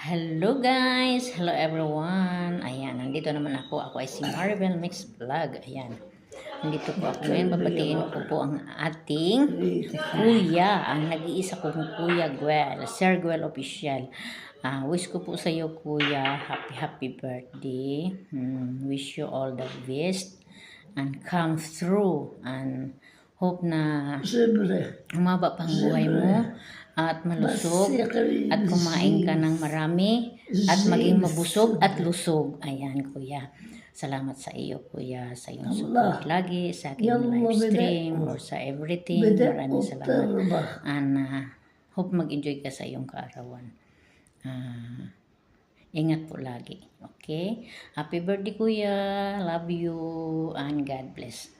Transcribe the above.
Hello guys! Hello everyone! Ayan, nandito naman ako. Ako ay si Maribel Mix Vlog. Ayan. Nandito po ako ngayon. Babatiin ko po ang ating kuya. Ang nag-iisa kong kuya Guel. Sir Guel Official. Wish ko po sa iyo kuya. Happy birthday. Wish you all the best. And come through. And hope na umaba pang buhay mo. At malusog at kumain ka ng marami at maging mabusog at lusog. Ayan, kuya. Salamat sa iyo, kuya, sa iyong support lagi sa aking live stream or sa everything. Maraming salamat. And hope mag-enjoy ka sa iyong kaarawan. Ingat po lagi. Okay? Happy birthday, kuya. Love you and God bless.